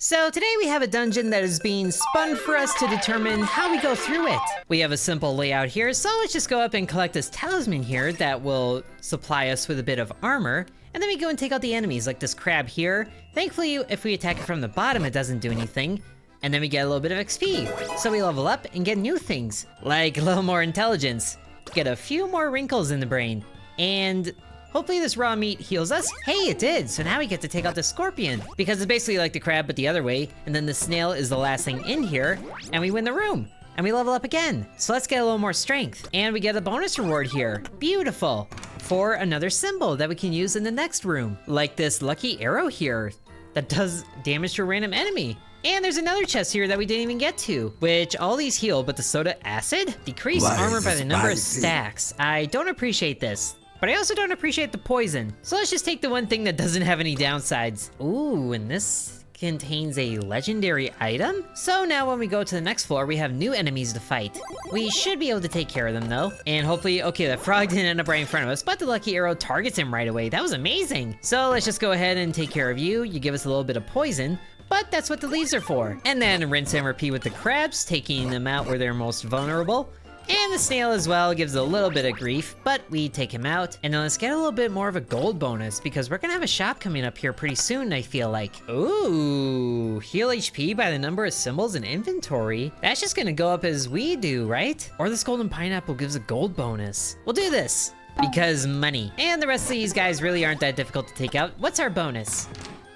So today we have a dungeon that is being spun for us to determine how we go through it. We have a simple layout here, so let's just go up and collect this talisman here that will supply us with a bit of armor. And then we go and take out the enemies, like this crab here. Thankfully, if we attack it from the bottom, it doesn't do anything. And then we get a little bit of XP. So we level up and get new things, like a little more intelligence. Get a few more wrinkles in the brain. And hopefully this raw meat heals us. Hey, it did! So now we get to take out the scorpion. Because it's basically like the crab, but the other way. And then the snail is the last thing in here. And we win the room. And we level up again. So let's get a little more strength. And we get a bonus reward here. Beautiful. For another symbol that we can use in the next room. Like this lucky arrow here that does damage to a random enemy. And there's another chest here that we didn't even get to, which all these heal, but the soda acid? Decrease armor by the number of stacks. I don't appreciate this. But I also don't appreciate the poison. So let's just take the one thing that doesn't have any downsides. Ooh, and this contains a legendary item? So now when we go to the next floor, we have new enemies to fight. We should be able to take care of them though. And hopefully, okay, that frog didn't end up right in front of us, but the lucky arrow targets him right away. That was amazing. So let's just go ahead and take care of you. You give us a little bit of poison, but that's what the leaves are for. And then rinse and repeat with the crabs, taking them out where they're most vulnerable. And the snail as well gives a little bit of grief, but we take him out. And then let's get a little bit more of a gold bonus because we're gonna have a shop coming up here pretty soon, I feel like. Ooh, heal HP by the number of symbols in inventory. That's just gonna go up as we do, right? Or this golden pineapple gives a gold bonus. We'll do this because money. And the rest of these guys really aren't that difficult to take out. What's our bonus?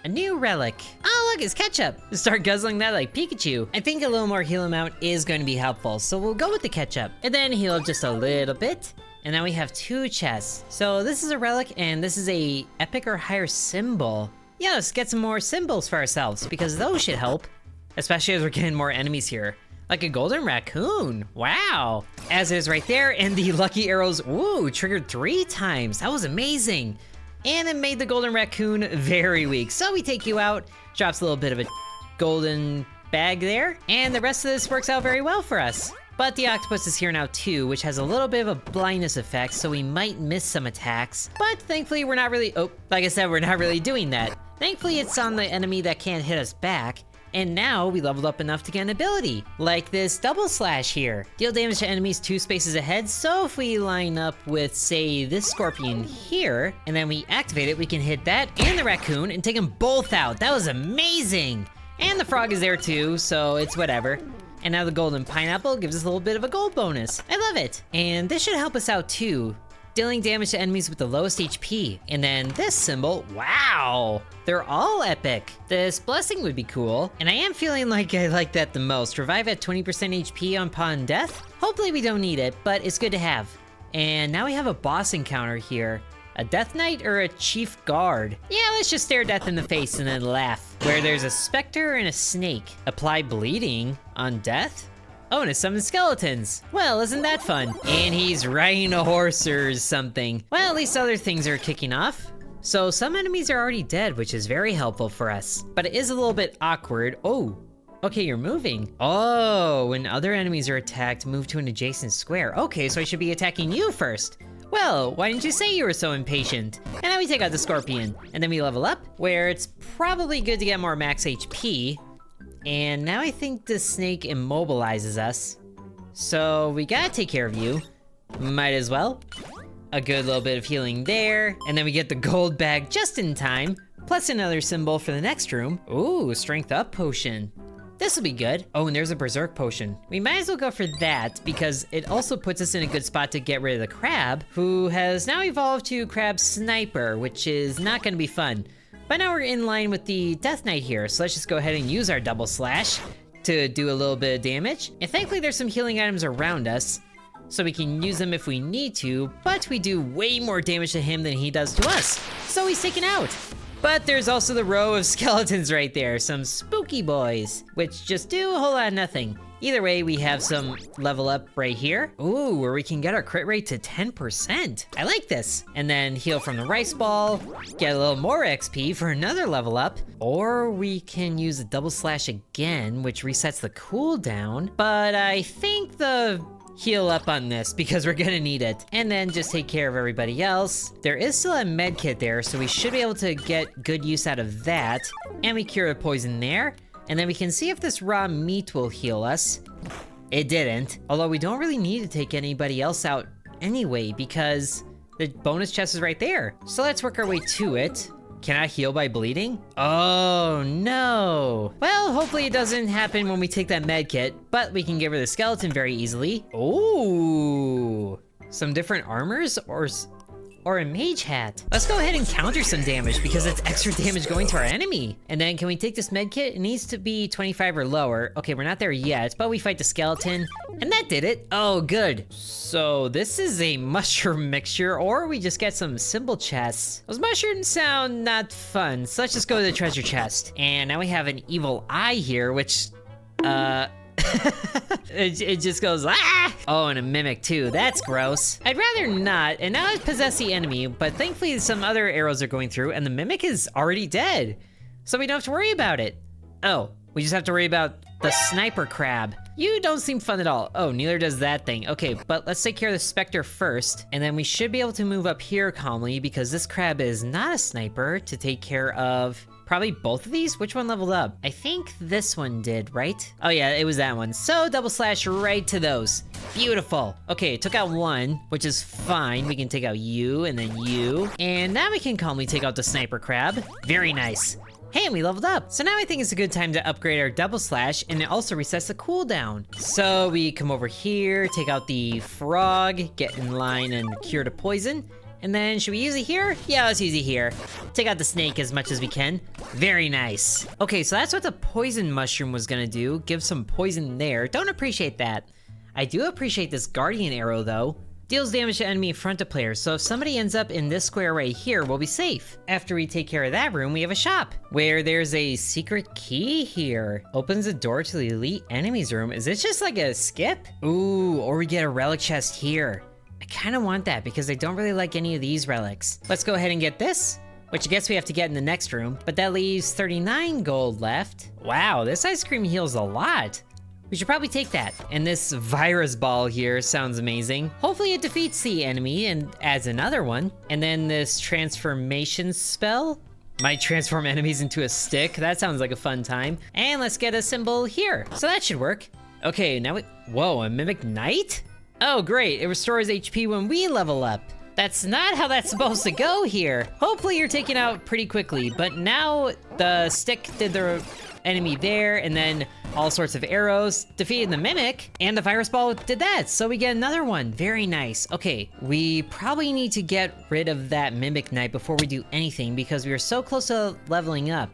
A new relic. Oh, look, it's ketchup. Start guzzling that like Pikachu. I think a little more heal amount is going to be helpful, so we'll go with the ketchup. And then heal up just a little bit. And now we have 2 chests. So this is a relic, and this is a epic or higher symbol. Yeah, let's get some more symbols for ourselves, because those should help. Especially as we're getting more enemies here. Like a golden raccoon. Wow. As is right there, and the lucky arrows, ooh, triggered 3 times. That was amazing. And it made the golden raccoon very weak. So we take you out, drops a little bit of a golden bag there, and the rest of this works out very well for us. But the octopus is here now too, which has a little bit of a blindness effect, so we might miss some attacks. But thankfully we're not really, like I said, we're not really doing that. Thankfully it's on the enemy that can't hit us back. And now we leveled up enough to get an ability, like this double slash here. Deal damage to enemies 2 spaces ahead, so if we line up with, say, this scorpion here, and then we activate it, we can hit that and the raccoon and take them both out. That was amazing! And the frog is there too, so it's whatever. And now the golden pineapple gives us a little bit of a gold bonus. I love it! And this should help us out too. Dealing damage to enemies with the lowest HP. And then this symbol, wow! They're all epic. This blessing would be cool. And I am feeling like I like that the most. Revive at 20% HP upon death? Hopefully we don't need it, but it's good to have. And now we have a boss encounter here. A Death Knight or a Chief Guard? Yeah, let's just stare death in the face and then laugh. Where there's a specter and a snake. Apply bleeding on death? Oh, and it summons skeletons. Well, isn't that fun? And he's riding a horse or something. Well, at least other things are kicking off. So some enemies are already dead, which is very helpful for us. But it is a little bit awkward. Oh, okay, you're moving. Oh, when other enemies are attacked, move to an adjacent square. Okay, so I should be attacking you first. Well, why didn't you say you were so impatient? And now we take out the scorpion. And then we level up, where it's probably good to get more max HP. And now I think the snake immobilizes us. So we gotta take care of you. Might as well. A good little bit of healing there. And then we get the gold bag just in time. Plus another symbol for the next room. Ooh, strength up potion. This will be good. Oh, and there's a berserk potion. We might as well go for that because it also puts us in a good spot to get rid of the crab, who has now evolved to Crab Sniper, which is not gonna be fun. But now we're in line with the Death Knight here, so let's just go ahead and use our double slash to do a little bit of damage. And thankfully there's some healing items around us, so we can use them if we need to, but we do way more damage to him than he does to us, so he's taken out. But there's also the row of skeletons right there, some spooky boys, which just do a whole lot of nothing. Either way, we have some level up right here. Ooh, where we can get our crit rate to 10%. I like this. And then heal from the rice ball, get a little more XP for another level up. Or we can use a double slash again, which resets the cooldown. But I think the heal up on this because we're gonna need it. And then just take care of everybody else. There is still a med kit there, so we should be able to get good use out of that. And we cure a poison there. And then we can see if this raw meat will heal us. It didn't. Although we don't really need to take anybody else out anyway, because the bonus chest is right there. So let's work our way to it. Can I heal by bleeding? Oh no. Well, hopefully it doesn't happen when we take that med kit, but we can get rid of the skeleton very easily. Ooh, some different armors or a mage hat. Let's go ahead and counter some damage because it's extra damage going to our enemy. And then can we take this med kit? It needs to be 25 or lower. Okay, we're not there yet, but we fight the skeleton and that did it. Oh, good. So this is a mushroom mixture, or we just get some symbol chests. Those mushrooms sound not fun. So let's just go to the treasure chest. And now we have an evil eye here, which, it just goes, ah! Oh, and a mimic too, that's gross. I'd rather not, and now I possess the enemy, but thankfully some other arrows are going through and the mimic is already dead. So we don't have to worry about it. Oh, we just have to worry about the sniper crab. You don't seem fun at all. Oh, neither does that thing. Okay, but let's take care of the specter first, and then we should be able to move up here calmly because this crab is not a sniper to take care of. Probably both of these? Which one leveled up? I think this one did, right? Oh yeah, it was that one. So double slash right to those. Beautiful. Okay, took out one, which is fine. We can take out you and then you. And now we can calmly take out the sniper crab. Very nice. Hey, and we leveled up. So now I think it's a good time to upgrade our double slash, and it also resets the cooldown. So we come over here, take out the frog, get in line and cure the poison. And then, should we use it here? Yeah, let's use it here. Take out the snake as much as we can. Very nice. Okay, so that's what the poison mushroom was gonna do. Give some poison there. Don't appreciate that. I do appreciate this guardian arrow, though. Deals damage to enemy in front of players, so if somebody ends up in this square right here, we'll be safe. After we take care of that room, we have a shop, where there's a secret key here. Opens the door to the elite enemies room. Is this just like a skip? Ooh, or we get a relic chest here. I kind of want that because I don't really like any of these relics. Let's go ahead and get this, which I guess we have to get in the next room, but that leaves 39 gold left. Wow, this ice cream heals a lot. We should probably take that. And this virus ball here sounds amazing. Hopefully it defeats the enemy and adds another one. And then this transformation spell might transform enemies into a stick. That sounds like a fun time. And let's get a symbol here. So that should work. Okay, now whoa, a mimic knight? Oh great, it restores HP when we level up. That's not how that's supposed to go here. Hopefully you're taken out pretty quickly, but now the stick did the enemy there, and then all sorts of arrows defeated the mimic, and the virus ball did that, so we get another one. Very nice. Okay, we probably need to get rid of that mimic knight before we do anything because we are so close to leveling up.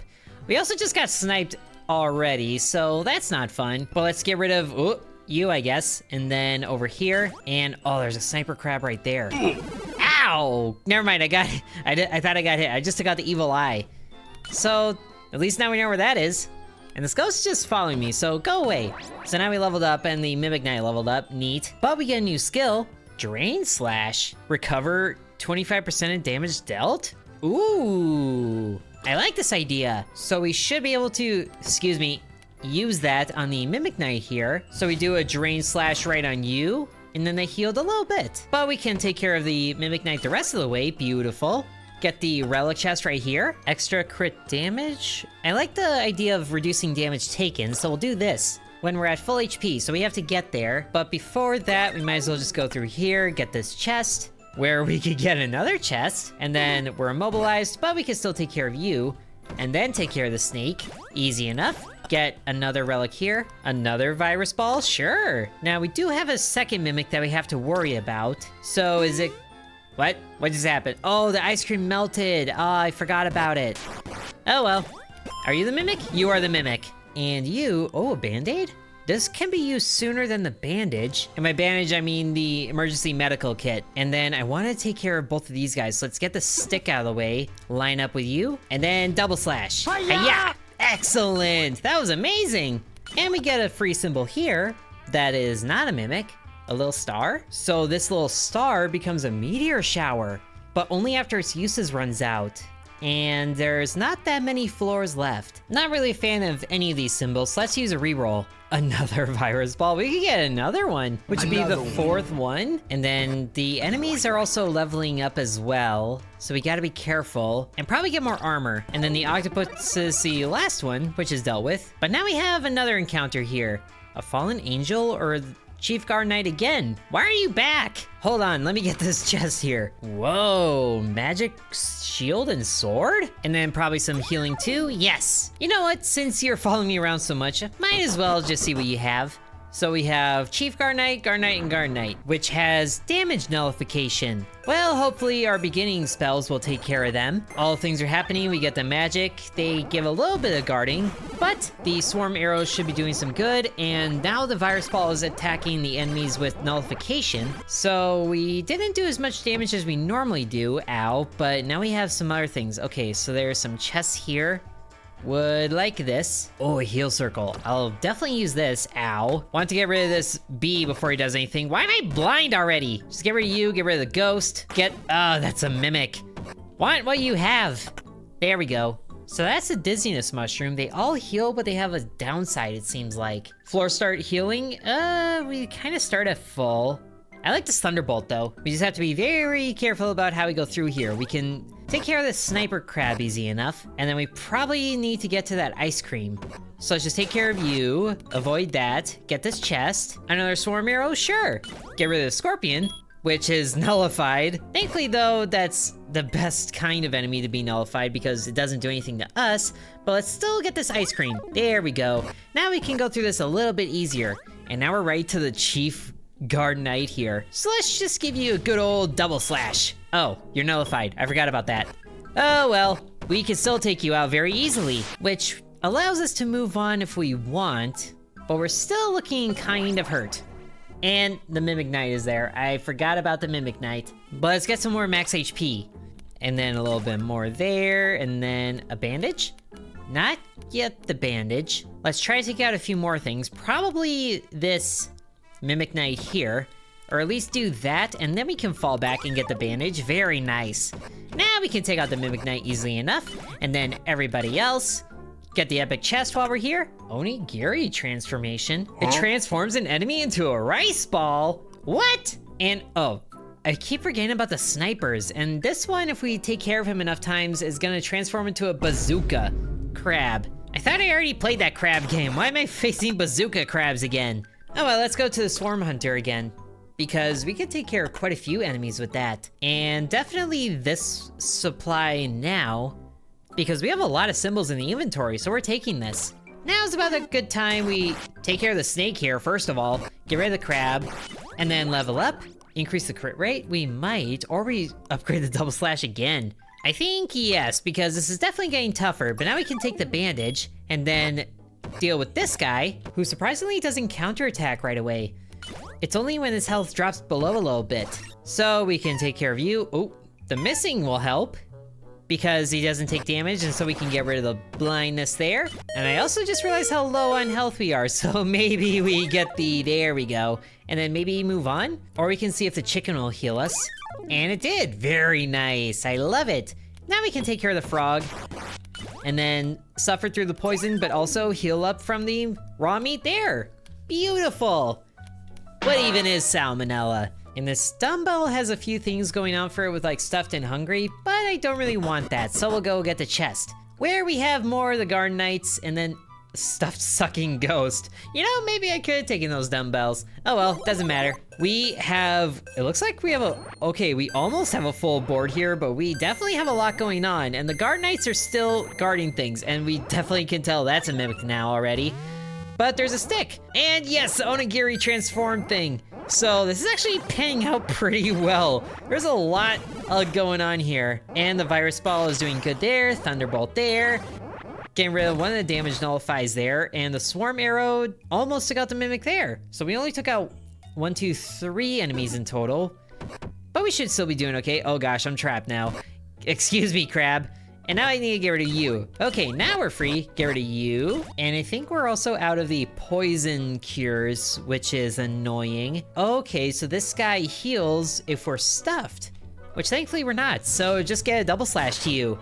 We also just got sniped already, so that's not fun. But let's get rid of you, I guess, and then over here, and oh, there's a sniper crab right there. Ow! Never mind, I thought I got hit. I just took out the evil eye. So, at least now we know where that is. And this ghost is just following me, so go away. So now we leveled up, and the Mimic Knight leveled up, neat. But we get a new skill, Drain Slash. Recover 25% of damage dealt? Ooh, I like this idea. So we should be able to, use that on the Mimic Knight here. So we do a Drain Slash right on you, and then they healed a little bit. But we can take care of the Mimic Knight the rest of the way, beautiful. Get the relic chest right here. Extra crit damage. I like the idea of reducing damage taken, so we'll do this when we're at full HP, so we have to get there. But before that, we might as well just go through here, get this chest, where we could get another chest, and then we're immobilized, but we can still take care of you, and then take care of the snake. Easy enough. Get another relic here. Another virus ball, sure. Now, we do have a second mimic that we have to worry about. So, is it... What just happened? Oh, the ice cream melted. Oh, I forgot about it. Oh, well. Are you the mimic? You are the mimic. And you... Oh, a band-aid? This can be used sooner than the bandage. And by bandage, I mean the emergency medical kit. And then I want to take care of both of these guys. So let's get the stick out of the way. Line up with you. And then double slash. Hi-ya! Excellent! That was amazing! And we get a free symbol here that is not a mimic. A little star. So this little star becomes a meteor shower, but only after its uses runs out. and there's not that many floors left. Not really a fan of any of these symbols, so let's use a reroll. Another virus ball. We could get another one, which would be the 4th one. And then the enemies are also leveling up as well, so we gotta be careful and probably get more armor. And then the octopus is the last one, which is dealt with. But now we have another encounter here. A fallen angel or Chief Guard Knight again. Why are you back? Hold on, let me get this chest here. Whoa, magic shield and sword? And then probably some healing too? Yes. You know what, since you're following me around so much, might as well just see what you have. So we have Chief Guard Knight, and Guard Knight, which has damage nullification. Well, hopefully our beginning spells will take care of them. All things are happening, we get the magic. They give a little bit of guarding, but the swarm arrows should be doing some good, and now the virus ball is attacking the enemies with nullification. So we didn't do as much damage as we normally do, ow, but now we have some other things. Okay, so there's some chests here. Would like this. Oh, a heal circle. I'll definitely use this. Ow. Want to get rid of this bee before he does anything. Why am I blind already? Just get rid of you, get rid of the ghost. That's a mimic. Want what you have. There we go. So that's a dizziness mushroom. They all heal, but they have a downside, it seems like. Floor start healing. We kind of start at full. I like this thunderbolt though. We just have to be very careful about how we go through here. We can take care of this sniper crab easy enough, and then we probably need to get to that ice cream. So let's just take care of you, avoid that, get this chest. Another swarm arrow, sure. Get rid of the scorpion, which is nullified. Thankfully though, that's the best kind of enemy to be nullified because it doesn't do anything to us, but let's still get this ice cream. There we go. Now we can go through this a little bit easier. And now we're right to the Chief Guard Knight here. So let's just give you a good old double slash. Oh, you're nullified. I forgot about that. Oh well, we can still take you out very easily, which allows us to move on if we want, but we're still looking kind of hurt. And the Mimic Knight is there. I forgot about the Mimic Knight. But let's get some more max HP. And then a little bit more there, and then a bandage? Not yet the bandage. Let's try to take out a few more things. Probably this Mimic Knight here, or at least do that, and then we can fall back and get the bandage. Very nice. Now we can take out the Mimic Knight easily enough, and then everybody else. Get the epic chest while we're here. Onigiri transformation. It transforms an enemy into a rice ball. What? And oh, I keep forgetting about the snipers, and this one, if we take care of him enough times, is gonna transform into a bazooka crab. I thought I already played that crab game. Why am I facing bazooka crabs again? Oh well, let's go to the Swarm Hunter again, because we can take care of quite a few enemies with that. And definitely this supply now, because we have a lot of symbols in the inventory, so we're taking this. Now's about a good time we take care of the snake here, first of all, get rid of the crab, and then level up, increase the crit rate. We might, or we upgrade the double slash again. I think yes, because this is definitely getting tougher, but now we can take the bandage, and then deal with this guy, who surprisingly doesn't counterattack right away. It's only when his health drops below a little bit. So we can take care of you. Oh, the missing will help, because he doesn't take damage, and so we can get rid of the blindness there. And I also just realized how low on health we are, so maybe we get the, there we go. And then maybe move on, or we can see if the chicken will heal us. And it did, very nice, I love it. Now we can take care of the frog, and then suffer through the poison, but also heal up from the raw meat there. Beautiful. What even is salmonella? And this dumbbell has a few things going on for it with like stuffed and hungry, but I don't really want that, so we'll go get the chest, where we have more of the Garden Knights and then stuffed sucking ghost. You know, maybe I could have taken those dumbbells. Oh well, doesn't matter. We have, it looks like we have okay, we almost have a full board here, but we definitely have a lot going on, and the Guard Knights are still guarding things, and we definitely can tell that's a mimic now already. But there's a stick, and yes, the Onigiri transform thing. So this is actually panning out pretty well. There's a lot going on here, and the virus ball is doing good there, thunderbolt there. Getting rid of one of the damage nullifies there, and the swarm arrow almost took out the mimic there. So we only took out 1, 2, 3 enemies in total, but we should still be doing okay. Oh gosh, I'm trapped now. Excuse me, crab. And now I need to get rid of you. Okay, now we're free. Get rid of you. And I think we're also out of the poison cures, which is annoying. Okay, so this guy heals if we're stuffed, which thankfully we're not. So just get a double slash to you.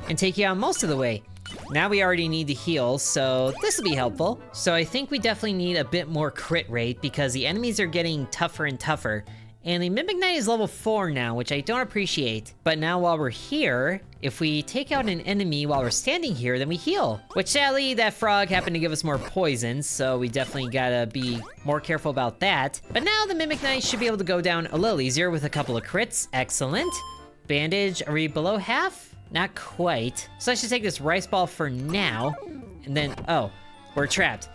and take you out most of the way. Now we already need to heal, so this will be helpful. So I think we definitely need a bit more crit rate because the enemies are getting tougher and tougher. And the Mimic Knight is level 4 now, which I don't appreciate. But now while we're here, if we take out an enemy while we're standing here, then we heal. Which sadly, that frog happened to give us more poison, so we definitely gotta be more careful about that. But now the Mimic Knight should be able to go down a little easier with a couple of crits. Excellent. Bandage, are we below half? Not quite. So I should take this rice ball for now. And then, oh, we're trapped.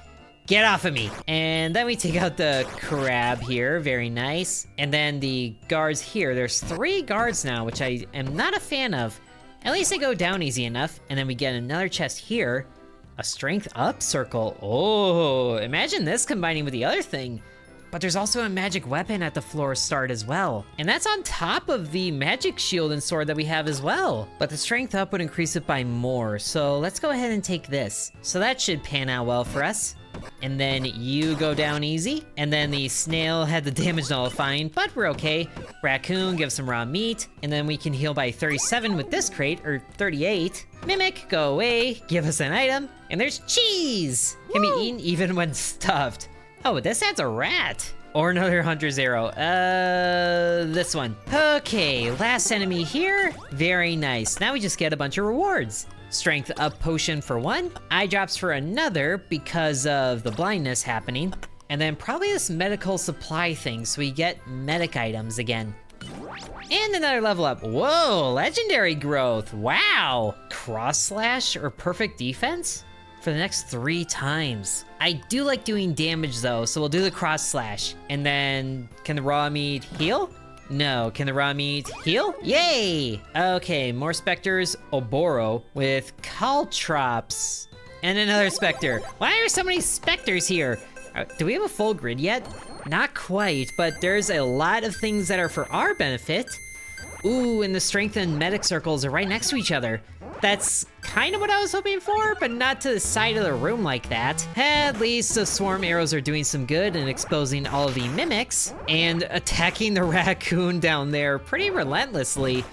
Get off of me. And then we take out the crab here, very nice. And then the guards here, there's 3 guards now, which I am not a fan of. At least they go down easy enough. And then we get another chest here, a strength up circle. Oh, imagine this combining with the other thing. But there's also a magic weapon at the floor start as well. And that's on top of the magic shield and sword that we have as well. But the strength up would increase it by more. So let's go ahead and take this. So that should pan out well for us. And then you go down easy. And then the snail had the damage nullifying, but we're okay. Raccoon gives some raw meat. And then we can heal by 37 with this crate, or 38. Mimic, go away, give us an item. And there's cheese! Can be eaten even when stuffed. Oh, this adds a rat. Or another hunter's arrow. This one. Okay, last enemy here. Very nice. Now we just get a bunch of rewards. Strength up potion for 1. Eye drops for another because of the blindness happening. And then probably this medical supply thing, so we get medic items again. And another level up. Whoa, legendary growth. Wow. Cross slash or perfect defense? For the next 3 times. I do like doing damage though, so we'll do the cross slash. And then, can the raw meat heal? No, can the raw meat heal? Yay! Okay, more specters, Oboro with caltrops. And another specter. Why are so many specters here? Do we have a full grid yet? Not quite, but there's a lot of things that are for our benefit. Ooh, and the strength and medic circles are right next to each other. That's kind of what I was hoping for, but not to the side of the room like that. At least the swarm arrows are doing some good and exposing all of the mimics and attacking the raccoon down there pretty relentlessly.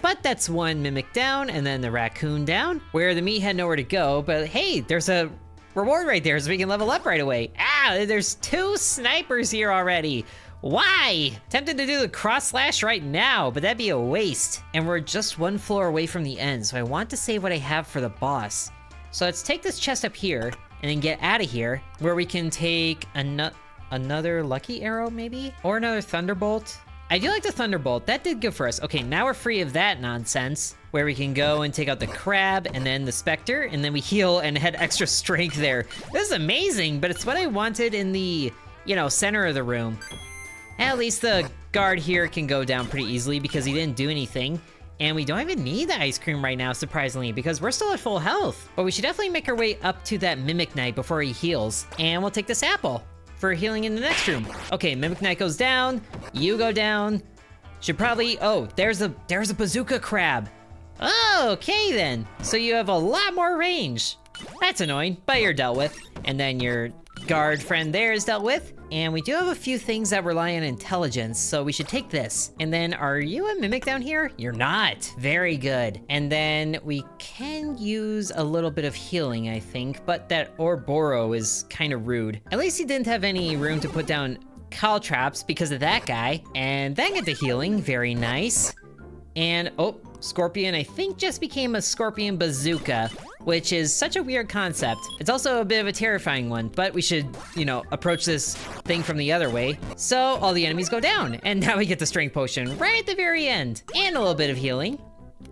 But that's 1 mimic down and then the raccoon down, where the meat had nowhere to go. But hey, there's a reward right there so we can level up right away. Ah, there's 2 snipers here already. Why? Tempted to do the cross slash right now, but that'd be a waste. And we're just 1 floor away from the end, so I want to save what I have for the boss. So let's take this chest up here and then get out of here, where we can take another lucky arrow maybe? Or another thunderbolt. I do like the thunderbolt, that did good for us. Okay, now we're free of that nonsense, where we can go and take out the crab and then the specter, and then we heal and had extra strength there. This is amazing, but it's what I wanted in the, center of the room. At least the guard here can go down pretty easily because he didn't do anything. And we don't even need the ice cream right now, surprisingly, because we're still at full health. But we should definitely make our way up to that Mimic Knight before he heals. And we'll take this apple for healing in the next room. Okay, Mimic Knight goes down, you go down. Should probably, oh, there's a bazooka crab. Oh, okay then. So you have a lot more range. That's annoying, but you're dealt with. And then your guard friend there is dealt with. And we do have a few things that rely on intelligence, so we should take this. And then, are you a mimic down here? You're not. Very good. And then we can use a little bit of healing, I think, but that Ouroboros is kind of rude. At least he didn't have any room to put down caltrops because of that guy. And then get the healing, very nice. And, oh, Scorpion, I think just became a Scorpion Bazooka, which is such a weird concept. It's also a bit of a terrifying one, but we should, approach this thing from the other way. So all the enemies go down, and now we get the strength potion right at the very end, and a little bit of healing.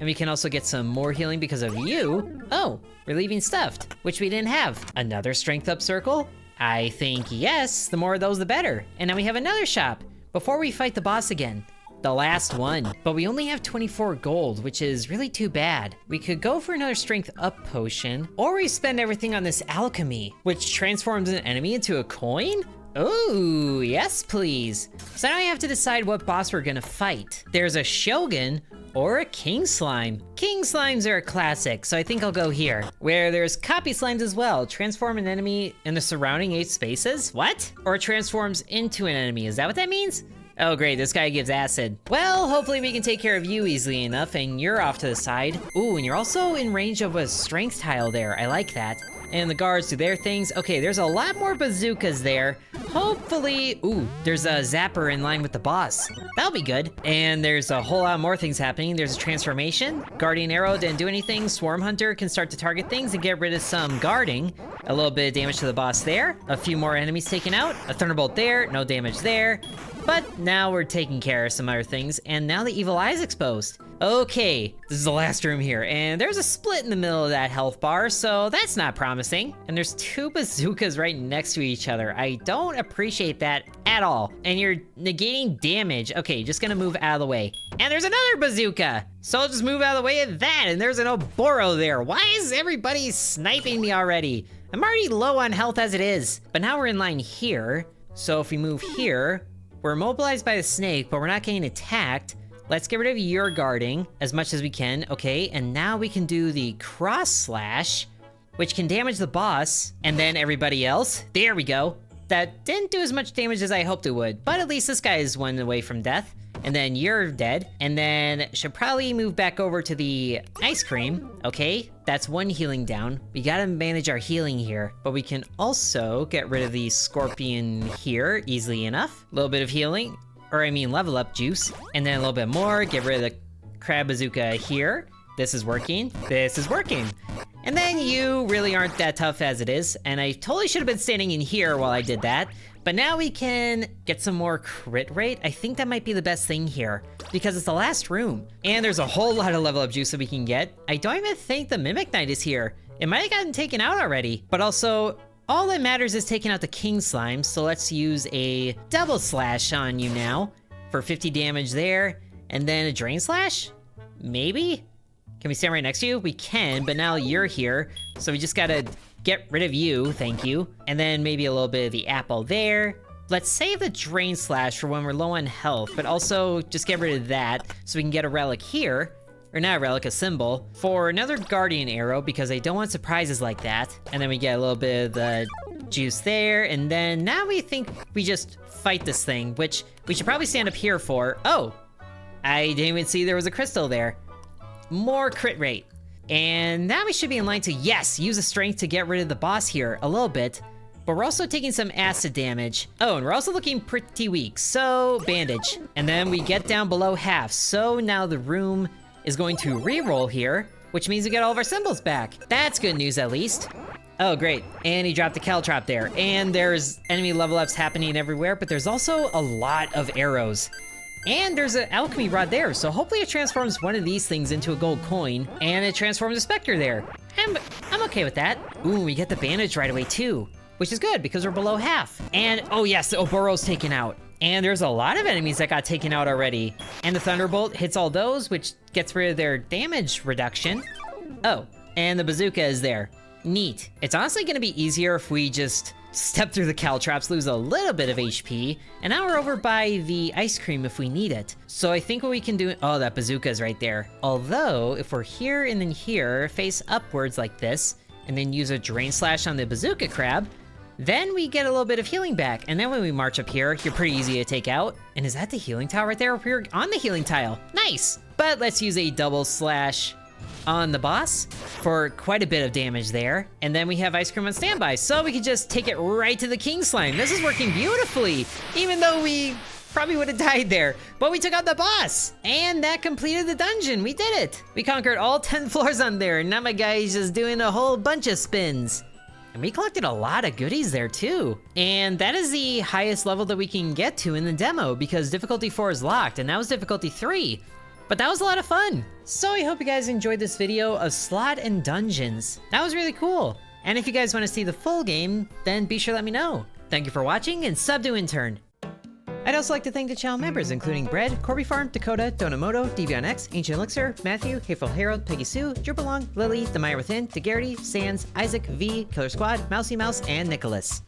And we can also get some more healing because of you. Oh, relieving stuffed, which we didn't have. Another strength up circle? I think yes, the more of those the better. And now we have another shop before we fight the boss again. The last one, but we only have 24 gold, which is really too bad. We could go for another strength up potion, or we spend everything on this alchemy, which transforms an enemy into a coin? Ooh, yes please. So now we have to decide what boss we're gonna fight. There's a Shogun or a King Slime. King Slimes are a classic, so I think I'll go here. Where there's Copy Slimes as well. Transform an enemy in the surrounding 8 spaces? What? Or transforms into an enemy, is that what that means? Oh great, this guy gives acid. Well, hopefully we can take care of you easily enough, and you're off to the side. Ooh, and you're also in range of a strength tile there. I like that. And the guards do their things. Okay, there's a lot more bazookas there. Hopefully, ooh, there's a zapper in line with the boss. That'll be good. And there's a whole lot more things happening. There's a transformation. Guardian arrow didn't do anything. Swarm hunter can start to target things and get rid of some guarding. A little bit of damage to the boss there. A few more enemies taken out. A thunderbolt there, no damage there. But now we're taking care of some other things, and now the evil eye's exposed. Okay, this is the last room here, and there's a split in the middle of that health bar, so that's not promising. And there's two bazookas right next to each other. I don't appreciate that at all. And you're negating damage. Okay, just gonna move out of the way. And there's another bazooka! So I'll just move out of the way of that, and there's an Oboro there. Why is everybody sniping me already? I'm already low on health as it is. But now we're in line here, so if we move here, we're immobilized by the snake, but we're not getting attacked. Let's get rid of your guarding as much as we can. Okay, and now we can do the cross slash, which can damage the boss, and then everybody else. There we go. That didn't do as much damage as I hoped it would, but at least this guy is one away from death. And then you're dead. And then should probably move back over to the ice cream. Okay, that's one healing down. We gotta manage our healing here, but we can also get rid of the scorpion here easily enough. A little bit of healing, or I mean level up juice. And then a little bit more, get rid of the crab bazooka here. This is working, this is working. And then you really aren't that tough as it is, and I totally should have been standing in here while I did that. But now we can get some more crit rate. I think that might be the best thing here, because it's the last room. And there's a whole lot of level up juice that we can get. I don't even think the Mimic Knight is here. It might have gotten taken out already. But also, all that matters is taking out the King Slime, so let's use a double slash on you now for 50 damage there. And then a Drain Slash? Maybe? Can we stand right next to you? We can, but now you're here, so we just gotta get rid of you, thank you. And then maybe a little bit of the apple there. Let's save the Drain Slash for when we're low on health, but also just get rid of that so we can get a relic here. Or not a relic, a symbol. For another Guardian Arrow, because I don't want surprises like that. And then we get a little bit of the juice there, and then now we think we just fight this thing, which we should probably stand up here for. Oh, I didn't even see there was a crystal there. More crit rate. And now we should be in line to, yes, use a strength to get rid of the boss here a little bit. But we're also taking some acid damage. Oh, and we're also looking pretty weak, so bandage. And then we get down below half, so now the room is going to re-roll here, which means we get all of our symbols back. That's good news, at least. Oh, great. And he dropped the Caltrop there. And there's enemy level ups happening everywhere, but there's also a lot of arrows. And there's an alchemy rod there, so hopefully it transforms one of these things into a gold coin, and it transforms a specter there. I'm okay with that. Ooh, we get the bandage right away too, which is good because we're below half. And oh yes, the Oboro's taken out. And there's a lot of enemies that got taken out already. And the Thunderbolt hits all those, which gets rid of their damage reduction. Oh, and the bazooka is there. Neat. It's honestly gonna be easier if we just step through the Caltrops, lose a little bit of HP, and now we're over by the ice cream if we need it. So I think what we can do, oh, that bazooka is right there. Although, if we're here and then here, face upwards like this, and then use a Drain Slash on the bazooka crab, then we get a little bit of healing back. And then when we march up here, you're pretty easy to take out. And is that the healing tile right there? We're on the healing tile. Nice! But let's use a double slash on the boss for quite a bit of damage there. And then we have ice cream on standby, so we can just take it right to the King Slime. This is working beautifully, even though we probably would have died there. But we took out the boss, and that completed the dungeon. We did it. We conquered all 10 floors on there, and now my guy is just doing a whole bunch of spins. And we collected a lot of goodies there too. And that is the highest level that we can get to in the demo, because difficulty 4 is locked, and that was difficulty 3. But that was a lot of fun. So I hope you guys enjoyed this video of Slot and Dungeons. That was really cool. And if you guys want to see the full game, then be sure to let me know. Thank you for watching, and sub to Intern. I'd also like to thank the channel members, including Bread, Corby Farm, Dakota, Donamoto, DeviantX, Ancient Elixir, Matthew, Hateful Harold, Peggy Sue, Drupalong, Lily, The Maya Within, DeGarity, Sans, Isaac, V, Killer Squad, Mousy Mouse, and Nicholas.